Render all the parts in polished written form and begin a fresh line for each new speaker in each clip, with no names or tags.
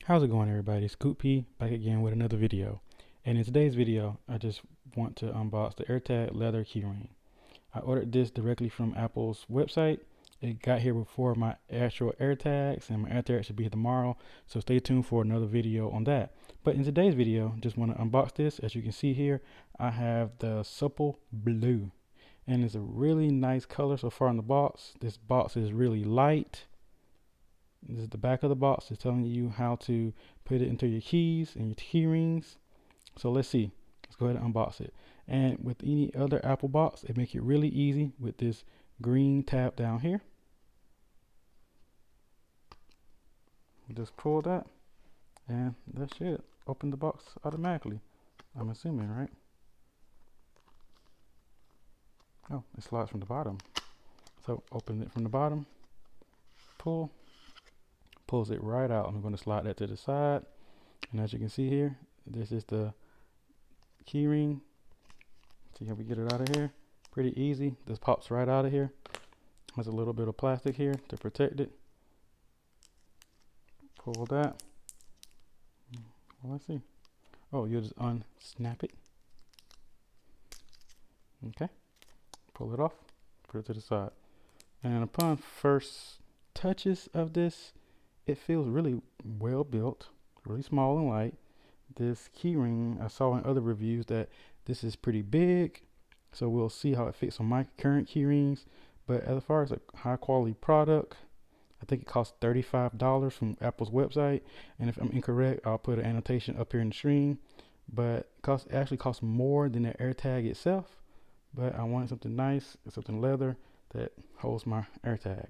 How's it going, everybody? Scoop P back again with another video. And in today's video, I just want to unbox the AirTag leather keyring. I ordered this directly from Apple's website. It got here before my actual AirTags, and my AirTags should be here tomorrow, so stay tuned for another video on that. But in today's video, just want to unbox this. As you can see here, I have the supple blue, and it's a really nice color so far in the box. This box is really light. This is the back of the box. It's telling you how to put it into your keys and your key rings. So let's see. Let's go ahead and unbox it. And with any other Apple box, they make it really easy with this green tab down here. Just pull that, and that should open the box automatically. I'm assuming, right? Oh, it slides from the bottom. So open it from the bottom, pull. Pulls it right out. I'm going to slide that to the side, and as you can see here, this is the key ring. See how we get it out of here? Pretty easy. This pops right out of here. Has a little bit of plastic here to protect it. Pull that. Well, let's see. Oh, you'll just unsnap it. Okay. Pull it off. Put it to the side. And upon first touches of this, it feels really well built, really small and light. This keyring, I saw in other reviews that this is pretty big, so we'll see how it fits on my current keyrings. But as far as a high quality product, I think it costs $35 from Apple's website. And if I'm incorrect, I'll put an annotation up here in the screen. But it actually costs more than the AirTag itself. But I wanted something nice, something leather that holds my AirTag.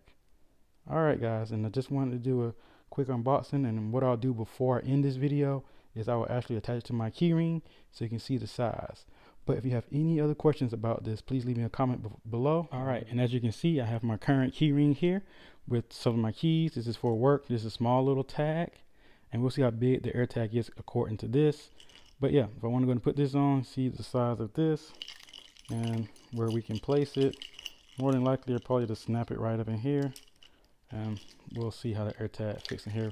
Alright guys, and I just wanted to do a quick unboxing, and what I'll do before I end this video is I will actually attach it to my keyring so you can see the size. But if you have any other questions about this, please leave me a comment below. Alright, and as you can see, I have my current keyring here with some of my keys. This is for work. This is a small little tag, and we'll see how big the AirTag is according to this. But yeah, if I want to go and put this on, see the size of this and where we can place it. More than likely, I'll probably just snap it right up in here. And we'll see how the AirTag fits in here.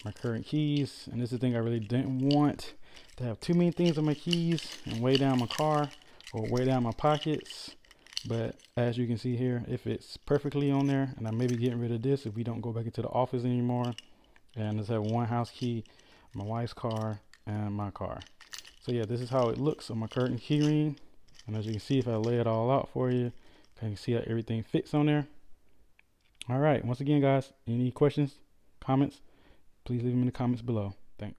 My current keys, and this is the thing I really didn't want to have too many things on my keys and weigh down my car or weigh down my pockets. But as you can see here, it fits perfectly on there, and I may be getting rid of this if we don't go back into the office anymore. And just have one house key, my wife's car, and my car. So yeah, this is how it looks on my current keyring. And as you can see, if I lay it all out for you, you can see how everything fits on there. All right, once again, guys, any questions, comments, please leave them in the comments below. Thanks.